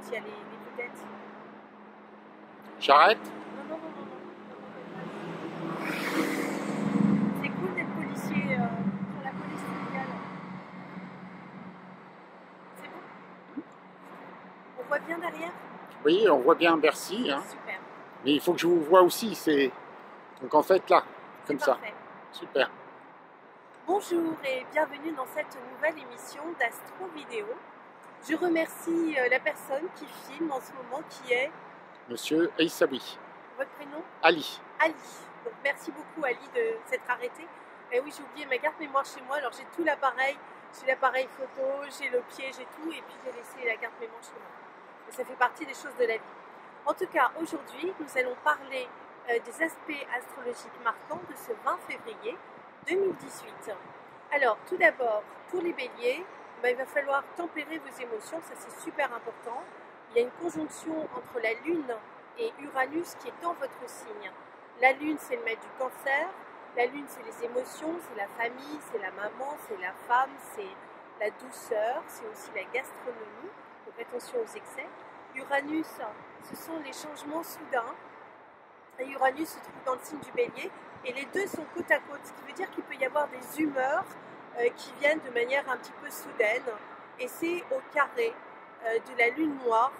il y a les vedettes. J'arrête? Non. C'est cool d'être policier pour la police mondiale. C'est bon? On voit bien derrière? Oui, on voit bien Bercy, hein. Super. Mais il faut que je vous vois aussi. Donc en fait là, comme ça. Parfait. Super. Bonjour et bienvenue dans cette nouvelle émission d'Astro Vidéo. Je remercie la personne qui filme en ce moment qui est... Monsieur Aïssaoui. Votre prénom? Ali. Ali. Donc merci beaucoup Ali de s'être arrêté. Et oui, j'ai oublié ma carte mémoire chez moi, alors j'ai tout l'appareil. J'ai l'appareil photo, j'ai le pied, j'ai tout, et puis j'ai laissé la carte mémoire chez moi. Et ça fait partie des choses de la vie. En tout cas, aujourd'hui, nous allons parler des aspects astrologiques marquants de ce 20 février 2018. Alors, tout d'abord, pour les béliers, il va falloir tempérer vos émotions, ça c'est super important. Il y a une conjonction entre la Lune et Uranus qui est dans votre signe. La Lune, c'est le maître du Cancer. La Lune, c'est les émotions, c'est la famille, c'est la maman, c'est la femme, c'est la douceur, c'est aussi la gastronomie. Donc attention aux excès. Uranus, ce sont les changements soudains. Et Uranus se trouve dans le signe du Bélier. Et les deux sont côte à côte, ce qui veut dire qu'il peut y avoir des humeurs qui viennent de manière un petit peu soudaine. Et c'est au carré de la Lune noire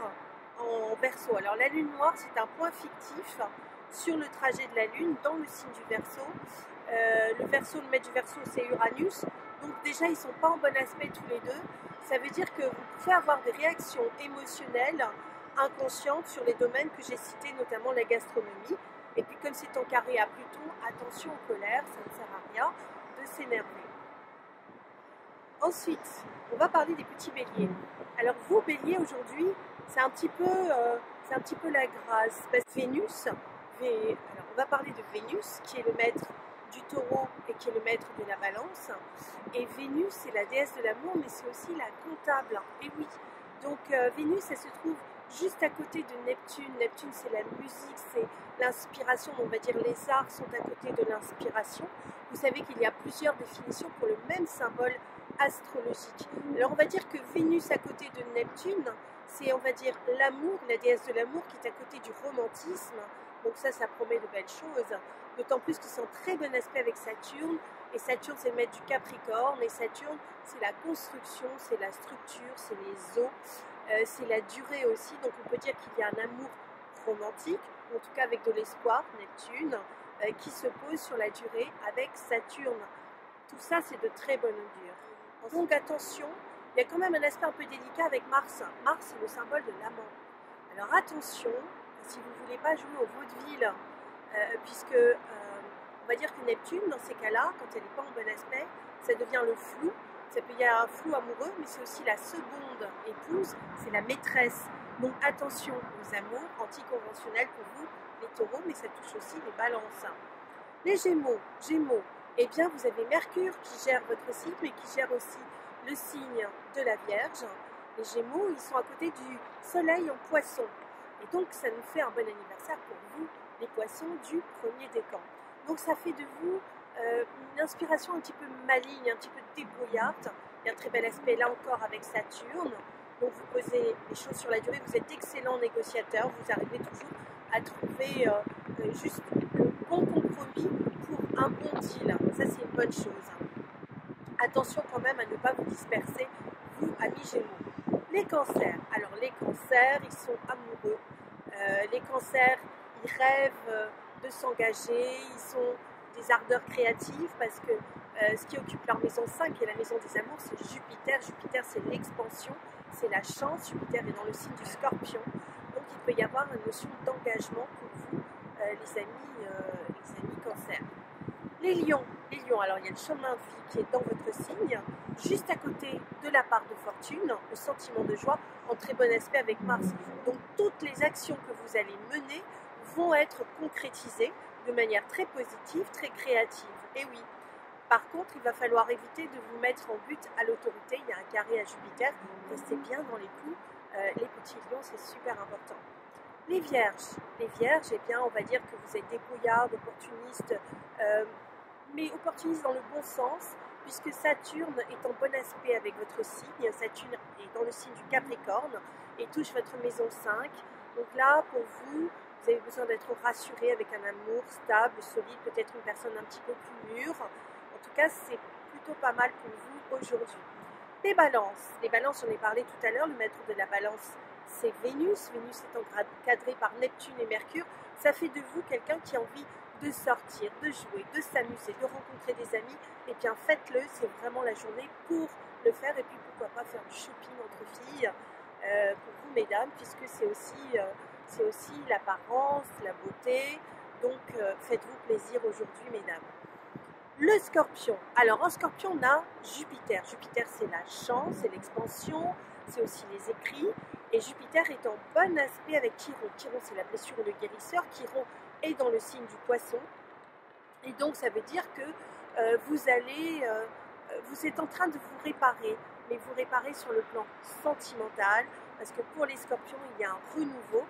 en Verseau. Alors la Lune noire, c'est un point fictif sur le trajet de la Lune dans le signe du Verseau. Le Verseau, le maître du Verseau, c'est Uranus. Donc déjà, ils ne sont pas en bon aspect tous les deux. Ça veut dire que vous pouvez avoir des réactions émotionnelles inconscientes sur les domaines que j'ai cités, notamment la gastronomie. Et puis comme c'est en carré à Pluton, attention aux colères, ça ne sert à rien de s'énerver. Ensuite, on va parler des petits béliers. Alors vous, béliers, aujourd'hui, c'est un petit peu la grâce. Parce que Vénus, alors on va parler de Vénus, qui est le maître du taureau et qui est le maître de la balance. Et Vénus, c'est la déesse de l'amour, mais c'est aussi la comptable. Et oui, donc Vénus, elle se trouve juste à côté de Neptune. Neptune, c'est la musique, c'est l'inspiration. On va dire les arts sont à côté de l'inspiration. Vous savez qu'il y a plusieurs définitions pour le même symbole astrologique. Alors on va dire que Vénus à côté de Neptune, c'est on va dire l'amour, la déesse de l'amour qui est à côté du romantisme. Donc ça promet de belles choses. D'autant plus qu'ils sont en très bon aspect avec Saturne. Et Saturne, c'est le maître du Capricorne. Et Saturne, c'est la construction, c'est la structure, c'est les eaux, c'est la durée aussi. Donc on peut dire qu'il y a un amour romantique, en tout cas avec de l'espoir, Neptune, qui se pose sur la durée avec Saturne. Tout ça, c'est de très bon augure. Donc attention, il y a quand même un aspect un peu délicat avec Mars. Mars, c'est le symbole de l'amant. Alors attention, si vous ne voulez pas jouer au vaudeville, puisque on va dire que Neptune, dans ces cas-là, quand elle n'est pas en bon aspect, ça devient le flou. Ça peut y avoir un flou amoureux, mais c'est aussi la seconde épouse, c'est la maîtresse. Donc attention aux amours anticonventionnels pour vous, les taureaux, mais ça touche aussi les balances. Les gémeaux, eh bien vous avez Mercure qui gère votre signe, mais qui gère aussi le signe de la Vierge. Les gémeaux, ils sont à côté du soleil en poisson. Et donc ça nous fait un bon anniversaire pour vous, les poissons du premier décan. Donc ça fait de vous une inspiration un petit peu maligne, un petit peu débrouillarde. Il y a un très bel aspect là encore avec Saturne. Donc vous posez les choses sur la durée, vous êtes excellent négociateur, vous arrivez toujours à trouver juste le bon compromis pour un bon deal. Ça c'est une bonne chose. Attention quand même à ne pas vous disperser, vous amis Gémeaux. Les cancers, alors les cancers, ils sont amoureux. Les cancers, ils rêvent de s'engager, ils sont des ardeurs créatives parce que ce qui occupe leur maison 5 et la maison des amours, c'est Jupiter. Jupiter, c'est l'expansion, c'est la chance. Jupiter est dans le signe du Scorpion. Donc il peut y avoir une notion d'engagement pour vous, les amis cancers. Les lions, alors il y a le chemin de vie qui est dans votre signe, juste à côté de la part de fortune, le sentiment de joie, en très bon aspect avec Mars. Donc toutes les actions que vous allez mener vont être concrétisées de manière très positive, très créative. Et oui, par contre, il va falloir éviter de vous mettre en but à l'autorité. Il y a un carré à Jupiter, restez bien dans les coups. Les petits lions, c'est super important. Les vierges, eh bien, on va dire que vous êtes débrouillards, opportunistes, mais opportunistes dans le bon sens, puisque Saturne est en bon aspect avec votre signe. Saturne est dans le signe du Capricorne et touche votre maison 5. Donc là, pour vous, vous avez besoin d'être rassuré avec un amour stable, solide, peut-être une personne un petit peu plus mûre. En tout cas, c'est plutôt pas mal pour vous aujourd'hui. Les balances, j'en ai parlé tout à l'heure, le maître de la balance, c'est Vénus. Vénus étant cadrée par Neptune et Mercure, ça fait de vous quelqu'un qui a envie de sortir, de jouer, de s'amuser, de rencontrer des amis. Et bien faites-le, c'est vraiment la journée pour le faire. Et puis pourquoi pas faire du shopping entre filles pour vous mesdames, puisque c'est aussi l'apparence, la beauté. Donc faites-vous plaisir aujourd'hui mesdames. Le Scorpion. Alors en Scorpion, on a Jupiter. Jupiter, c'est la chance, c'est l'expansion, c'est aussi les écrits. Et Jupiter est en bon aspect avec Chiron. Chiron, c'est la blessure et le guérisseur. Chiron est dans le signe du Poisson. Et donc, ça veut dire que vous êtes en train de vous réparer, mais vous réparez sur le plan sentimental, parce que pour les Scorpions, il y a un renouveau.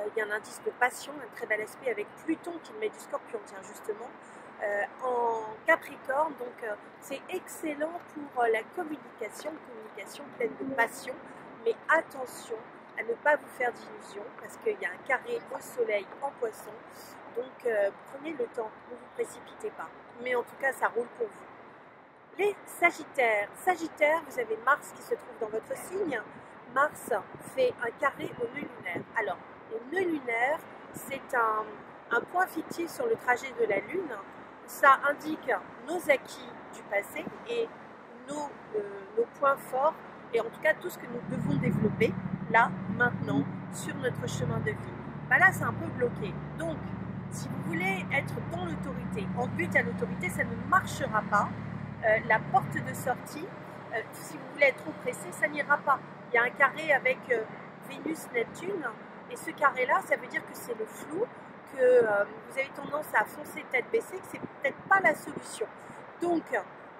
Il y a un indice de passion, un très bel aspect avec Pluton qui met du Scorpion, tiens, justement. En Capricorne, donc c'est excellent pour la communication pleine de passion, mais attention à ne pas vous faire d'illusions parce qu'il y a un carré au soleil en Poisson, donc prenez le temps, ne vous précipitez pas, mais en tout cas ça roule pour vous. Les Sagittaires, vous avez Mars qui se trouve dans votre signe. Mars fait un carré au nœud lunaire. Alors, le nœud lunaire, c'est un point fictif sur le trajet de la Lune. Ça indique nos acquis du passé et nos points forts et en tout cas tout ce que nous devons développer là, maintenant, sur notre chemin de vie. Ben là, c'est un peu bloqué. Donc, si vous voulez être dans l'autorité, en but à l'autorité, ça ne marchera pas. La porte de sortie, si vous voulez être trop pressé, ça n'ira pas. Il y a un carré avec Vénus-Neptune et ce carré-là, ça veut dire que c'est le flou, que vous avez tendance à foncer tête baissée, que c'est peut-être pas la solution. Donc,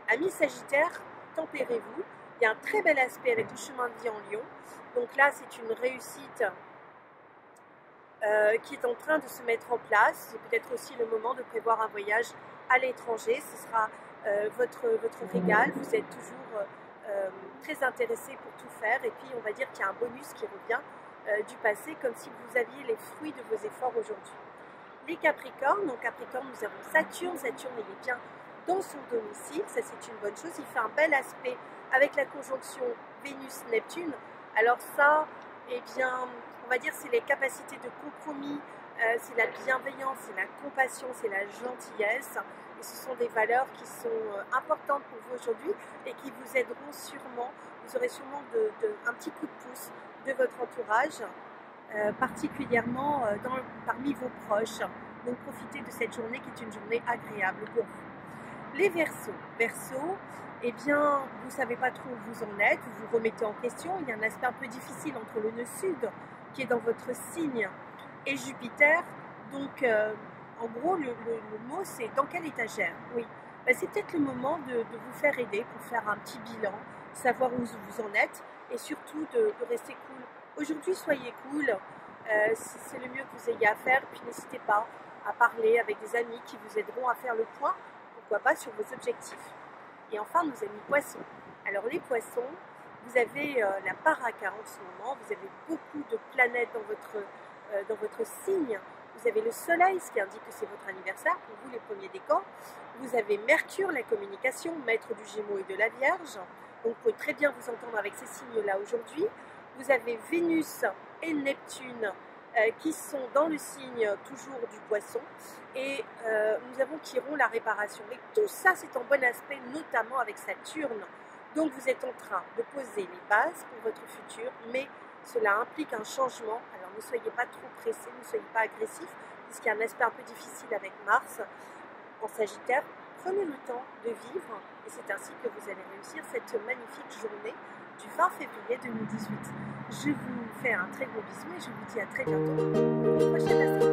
amis Sagittaire, tempérez-vous. Il y a un très bel aspect avec le chemin de vie en Lion. Donc là, c'est une réussite qui est en train de se mettre en place. C'est peut-être aussi le moment de prévoir un voyage à l'étranger. Ce sera votre régal. Vous êtes toujours très intéressé pour tout faire. Et puis, on va dire qu'il y a un bonus qui revient du passé, comme si vous aviez les fruits de vos efforts aujourd'hui. Les Capricornes, donc Capricorne, nous avons Saturne. Saturne, il est bien dans son domicile, ça c'est une bonne chose. Il fait un bel aspect avec la conjonction Vénus-Neptune. Alors ça, eh bien, on va dire c'est les capacités de compromis, c'est la bienveillance, c'est la compassion, c'est la gentillesse. Et ce sont des valeurs qui sont importantes pour vous aujourd'hui et qui vous aideront sûrement. Vous aurez sûrement un petit coup de pouce de votre entourage, particulièrement parmi vos proches. Donc profitez de cette journée qui est une journée agréable pour vous. Les Verseaux, eh bien, vous ne savez pas trop où vous en êtes, vous vous remettez en question. Il y a un aspect un peu difficile entre le nœud sud qui est dans votre signe et Jupiter. Donc, en gros, le mot c'est dans quelle étagère? Oui, ben, c'est peut-être le moment de vous faire aider pour faire un petit bilan, savoir où vous en êtes et surtout de rester cool. Aujourd'hui, soyez cool, c'est le mieux que vous ayez à faire. Puis n'hésitez pas à parler avec des amis qui vous aideront à faire le point, pourquoi pas, sur vos objectifs. Et enfin, nos amis Poissons. Alors les Poissons, vous avez la Baraka en ce moment, vous avez beaucoup de planètes dans votre signe. Vous avez le Soleil, ce qui indique que c'est votre anniversaire, pour vous les premiers décans. Vous avez Mercure, la communication, maître du Gémeaux et de la Vierge. Donc vous pouvez très bien vous entendre avec ces signes-là aujourd'hui. Vous avez Vénus et Neptune qui sont dans le signe toujours du Poisson. Et nous avons Chiron, la réparation. Et tout ça, c'est en bon aspect, notamment avec Saturne. Donc vous êtes en train de poser les bases pour votre futur, mais cela implique un changement. Alors ne soyez pas trop pressés, ne soyez pas agressifs, puisqu'il y a un aspect un peu difficile avec Mars en Sagittaire. Prenez le temps de vivre et c'est ainsi que vous allez réussir cette magnifique journée du 20 février 2018. Je vous fais un très gros bisou et je vous dis à très bientôt pour une prochaine astuce.